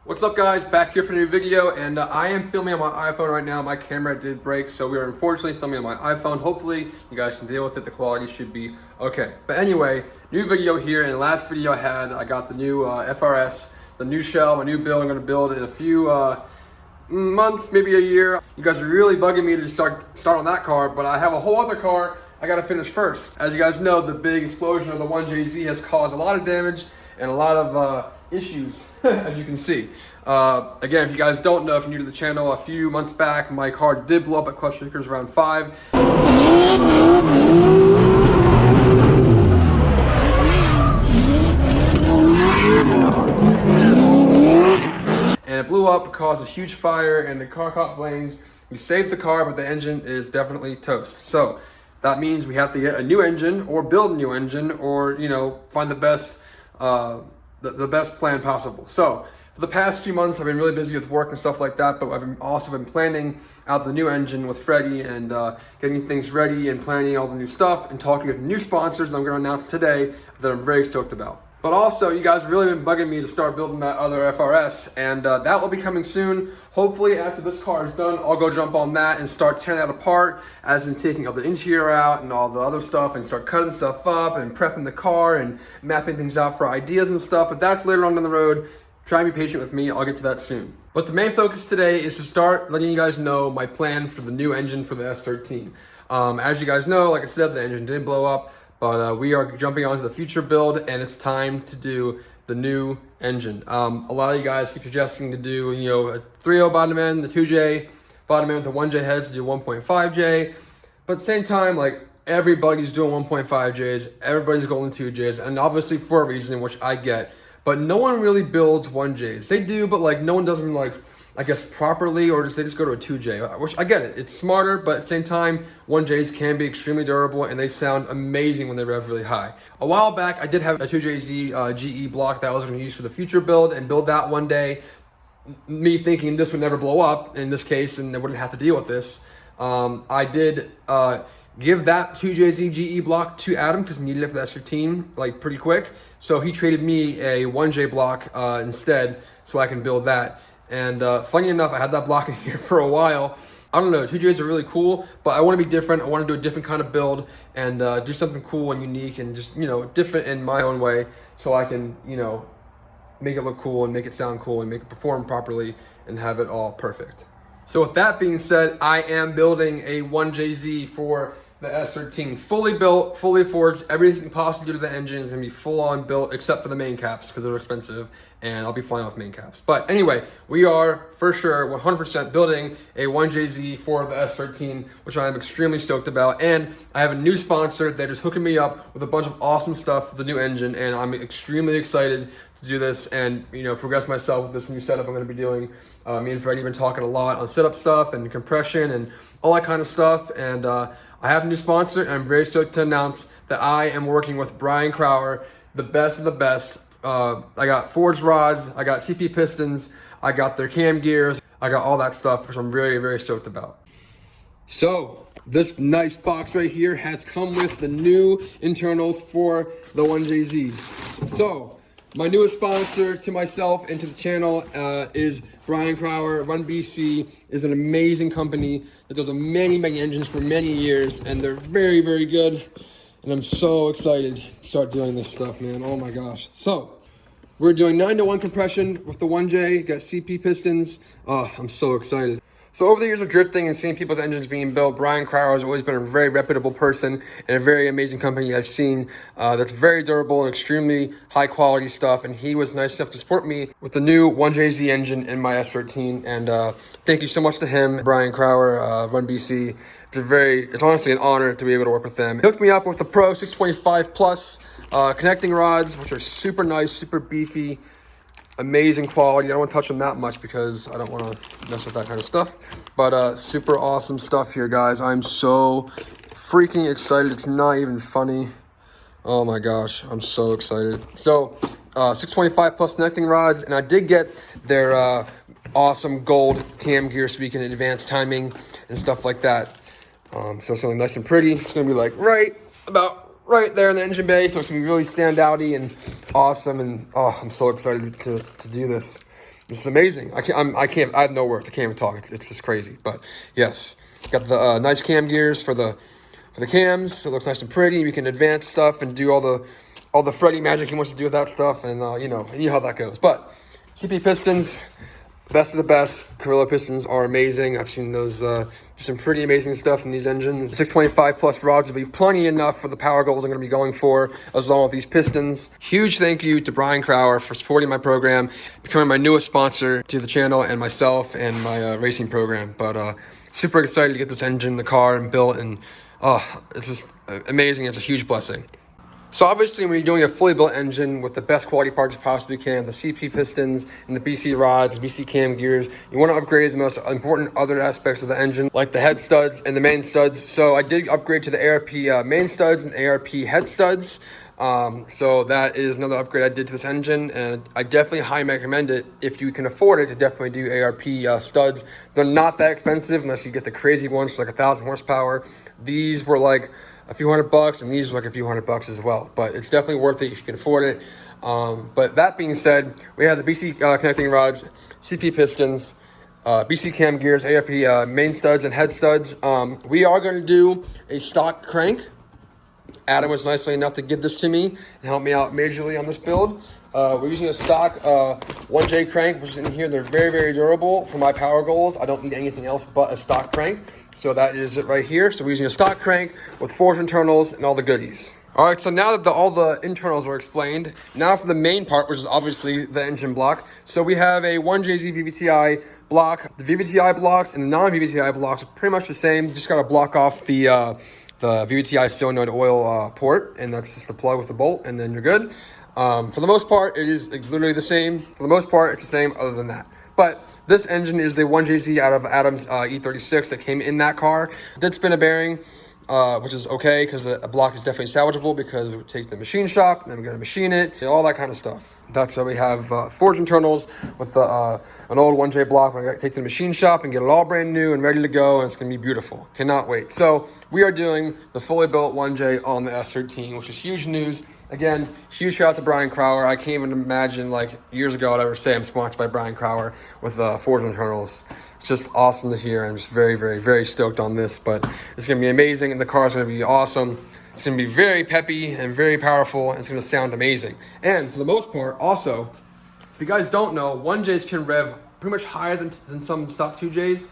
What's up guys, back here for a new video, and I am filming on my iPhone right now. My camera did break, so we are unfortunately filming on my iPhone. Hopefully you guys can deal with it, the quality should be okay. But anyway, new video here. In the last video I got the new FRS, the new shell, my new build I'm going to build in a few months, maybe a year. You guys are really bugging me to start on that car, but I have a whole other car I got to finish first. As you guys know, the big explosion of the 1JZ has caused a lot of damage and a lot of issues, as you can see. Again, if you guys don't know, if you're new to the channel, a few months back, my car did blow up at Clutch Shakers around 5. And it blew up, caused a huge fire, and the car caught flames. We saved the car, but the engine is definitely toast. So that means we have to get a new engine, or build a new engine, or, you know, find the best the best plan possible. So for the past few months, I've been really busy with work and stuff like that, but I've also been planning out the new engine with Freddie and getting things ready and planning all the new stuff and talking with new sponsors I'm going to announce today that I'm very stoked about. But also, you guys have really been bugging me to start building that other FRS, and that will be coming soon. Hopefully, after this car is done, I'll go jump on that and start tearing that apart, as in taking all the interior out and all the other stuff, and start cutting stuff up and prepping the car and mapping things out for ideas and stuff. But that's later on down the road. Try and be patient with me. I'll get to that soon. But the main focus today is to start letting you guys know my plan for the new engine for the S13. As you guys know, like I said, the engine did blow up. But we are jumping on to the future build, and it's time to do the new engine. A lot of you guys keep suggesting to do, you know, a 3.0 bottom end, the 2J bottom end with the 1J heads to do 1.5J. But at the same time, like, everybody's doing 1.5Js, everybody's going 2Js, and obviously for a reason, which I get. But no one really builds 1Js. They do, but like no one does them like, I guess, properly, or they just go to a 2J, which I get it. It's smarter, but at the same time, 1Js can be extremely durable and they sound amazing when they rev really high. A while back, I did have a 2JZ GE block that I was going to use for the future build and build that one day. Me thinking this would never blow up in this case and I wouldn't have to deal with this. I did give that 2JZ GE block to Adam because he needed it for the S13 like pretty quick. So he traded me a 1J block instead so I can build that. And funny enough, I had that block in here for a while. I don't know, 2Js are really cool, but I want to be different. I want to do a different kind of build and do something cool and unique and just, you know, different in my own way so I can, you know, make it look cool and make it sound cool and make it perform properly and have it all perfect. So with that being said, I am building a 1JZ for the S13, fully built, fully forged, everything you can possibly do to the engine is gonna be full on built except for the main caps because they're expensive and I'll be flying with main caps. But anyway, we are for sure 100% building a 1JZ for the S13, which I am extremely stoked about. And I have a new sponsor that is hooking me up with a bunch of awesome stuff for the new engine, and I'm extremely excited to do this and, you know, progress myself with this new setup I'm going to be doing. Me and Freddie have been talking a lot on setup stuff and compression and all that kind of stuff, and I have a new sponsor, and I'm very stoked to announce that I am working with Brian Crower, the best of the best. I got forged rods, I got CP pistons, I got their cam gears, I got all that stuff, which I'm very, very stoked about. So this nice box right here has come with the new internals for the 1JZ. So my newest sponsor to myself and to the channel is Brian Crower. Run BC is an amazing company that does many engines for many years, and they're very, very good. And I'm so excited to start doing this stuff, man. Oh my gosh. So we're doing 9-to-1 compression with the 1J, got CP pistons. Oh, I'm so excited. So over the years of drifting and seeing people's engines being built, Brian Crower has always been a very reputable person and a very amazing company I've seen that's very durable and extremely high quality stuff. And he was nice enough to support me with the new 1JZ engine in my S13. And thank you so much to him, Brian Crower, Run BC. It's honestly an honor to be able to work with them. He hooked me up with the Pro 625 Plus connecting rods, which are super nice, super beefy. Amazing quality. I don't want to touch them that much because I don't want to mess with that kind of stuff. But super awesome stuff here, guys. I'm so freaking excited. It's not even funny. Oh my gosh, I'm so excited. So 625 plus connecting rods, and I did get their awesome gold cam gear so we can advance timing and stuff like that. So it's something nice and pretty. It's gonna be like about right there in the engine bay, so it's gonna be really stand outy and awesome. And oh, I'm so excited to do this. This is amazing. I have no words. I can't even talk. It's just crazy. But yes, got the nice cam gears for the cams. It looks nice and pretty. We can advance stuff and do all the Freddy magic he wants to do with that stuff, and you know how that goes. But CP pistons, best of the best. Carrillo pistons are amazing. I've seen those, some pretty amazing stuff in these engines. 625 plus rods will be plenty enough for the power goals I'm going to be going for, as long as these pistons. Huge thank you to Brian Crowder for supporting my program, becoming my newest sponsor to the channel, and myself and my racing program. But super excited to get this engine in the car and built, and it's just amazing. It's a huge blessing. So obviously, when you're doing a fully built engine with the best quality parts you possibly can, the CP pistons and the BC rods, BC cam gears, you want to upgrade the most important other aspects of the engine, like the head studs and the main studs. So I did upgrade to the ARP main studs and ARP head studs. So that is another upgrade I did to this engine, and I definitely highly recommend it if you can afford it to definitely do ARP studs. They're not that expensive unless you get the crazy ones, like 1,000 horsepower. These were like a few $100, and these were like a few $100 as well. But it's definitely worth it if you can afford it. But that being said, we have the BC connecting rods, CP pistons, BC cam gears, ARP main studs and head studs. We are going to do a stock crank. Adam was nicely enough to give this to me and help me out majorly on this build. We're using a stock 1J crank, which is in here. They're very, very durable for my power goals. I don't need anything else but a stock crank. So that is it right here. So we're using a stock crank with forged internals and all the goodies. All right, so now that all the internals were explained, now for the main part, which is obviously the engine block. So we have a 1JZ VVTi block. The VVTi blocks and the non-VVTi blocks are pretty much the same. Just got to block off the VVTi solenoid oil port, and that's just the plug with the bolt, and then you're good. For the most part, it is literally the same. For the most part, it's the same other than that. But this engine is the 1JZ out of Adam's E36 that came in that car. It did spin a bearing, which is okay because the block is definitely salvageable because it would take the machine shop, and then we're going to machine it, all that kind of stuff. That's why we have forged internals with an old 1J block. We're going to take to the machine shop and get it all brand new and ready to go, and it's going to be beautiful. Cannot wait. So we are doing the fully built 1J on the S13, which is huge news. Again, huge shout out to Brian Crowder. I can't even imagine, like, years ago I'd ever say I'm sponsored by Brian Crowder with forged internals. It's just awesome to hear. I'm just very, very, very stoked on this, but it's going to be amazing, and the car's going to be awesome. It's going to be very peppy and very powerful, and it's going to sound amazing. And for the most part, also, if you guys don't know, 1Js can rev pretty much higher than some stock 2Js.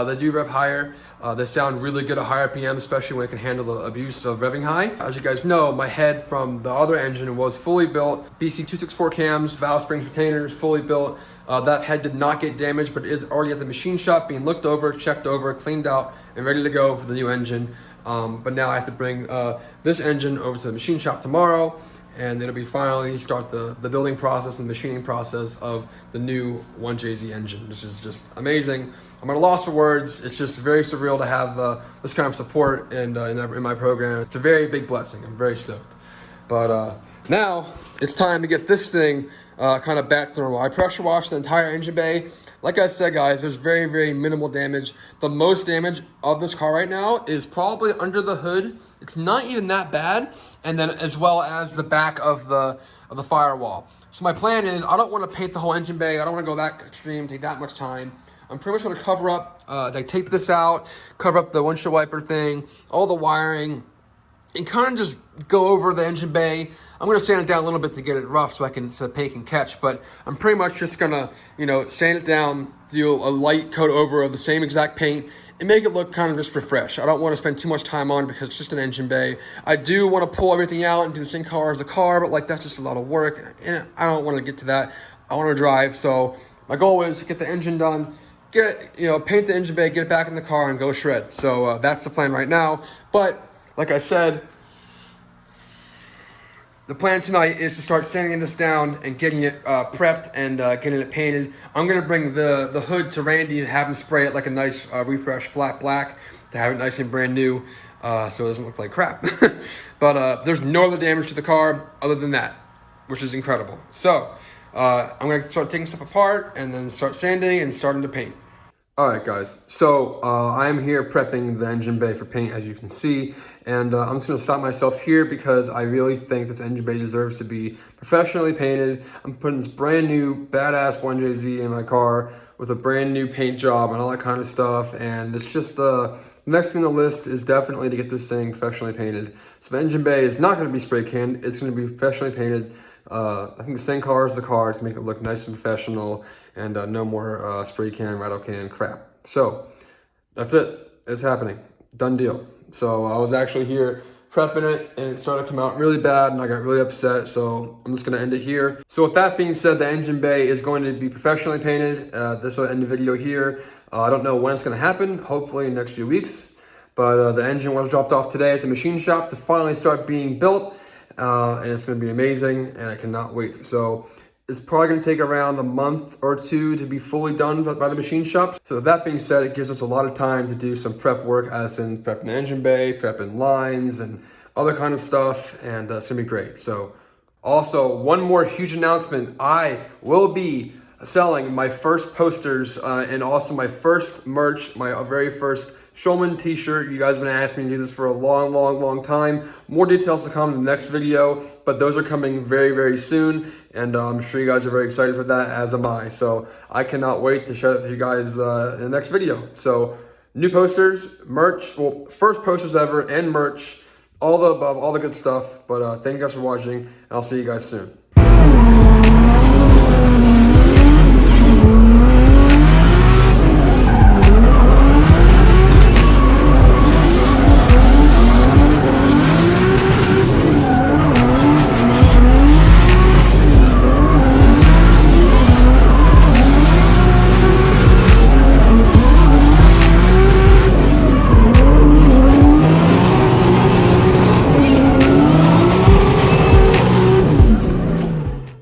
They do rev higher. They sound really good at higher RPM, especially when it can handle the abuse of revving high. As you guys know, my head from the other engine was fully built. BC 264 cams, valve springs, retainers, fully built. That head did not get damaged, but it is already at the machine shop being looked over, checked over, cleaned out, and ready to go for the new engine. But now I have to bring this engine over to the machine shop tomorrow, and it'll be finally start the building process and machining process of the new 1JZ engine, which is just amazing. I'm at a loss for words. It's just very surreal to have this kind of support in my program. It's a very big blessing. I'm very stoked. But now it's time to get this thing kind of back to normal. I pressure washed the entire engine bay. Like I said, guys, there's very, very minimal damage. The most damage of this car right now is probably under the hood. It's not even that bad. And then as well as the back of the firewall. So my plan is I don't want to paint the whole engine bay. I don't want to go that extreme, take that much time. I'm pretty much going to cover up, like take this out, cover up the windshield wiper thing, all the wiring, and kind of just go over the engine bay. I'm going to sand it down a little bit to get it rough so the paint can catch, but I'm pretty much just going to, sand it down, do a light coat over of the same exact paint, and make it look kind of just refreshed. I don't want to spend too much time on it because it's just an engine bay. I do want to pull everything out and do the same color as the car, but like that's just a lot of work, and I don't want to get to that. I want to drive, so my goal is to get the engine done, paint the engine bay, get it back in the car, and go shred. So that's the plan right now. But like I said, the plan tonight is to start sanding this down and getting it prepped and getting it painted. I'm going to bring the hood to Randy and have him spray it like a nice refresh flat black to have it nice and brand new so it doesn't look like crap. But there's no other damage to the car other than that, which is incredible. So I'm going to start taking stuff apart and then start sanding and starting to paint. All right, guys. So I'm here prepping the engine bay for paint, as you can see, and I'm just gonna stop myself here because I really think this engine bay deserves to be professionally painted. I'm putting this brand new badass 1JZ in my car with a brand new paint job and all that kind of stuff, and it's just next thing on the list is definitely to get this thing professionally painted. So the engine bay is not going to be spray canned; it's going to be professionally painted. I think the same color as the car to make it look nice and professional, and no more spray can, rattle can crap. So that's it. It's happening. Done deal. So I was actually here prepping it, and it started to come out really bad, and I got really upset. So I'm just going to end it here. So with that being said, the engine bay is going to be professionally painted. This will end the video here. I don't know when it's going to happen. Hopefully in the next few weeks. But the engine was dropped off today at the machine shop to finally start being built. And it's going to be amazing, and I cannot wait. So it's probably going to take around a month or two to be fully done by the machine shop. So with that being said, it gives us a lot of time to do some prep work, as in prepping the engine bay, prepping lines, and other kind of stuff, and it's going to be great. So also, one more huge announcement. I will be selling my first posters and also my first merch, my very first Shulman t-shirt. You guys have been asking me to do this for a long time. More details to come in the next video, but those are coming very soon, and I'm sure you guys are very excited for that, as am I. So I cannot wait to share that with you guys in the next video. So new posters, merch, well, first posters ever, and merch, all the above, all the good stuff. But thank you guys for watching, and I'll see you guys soon.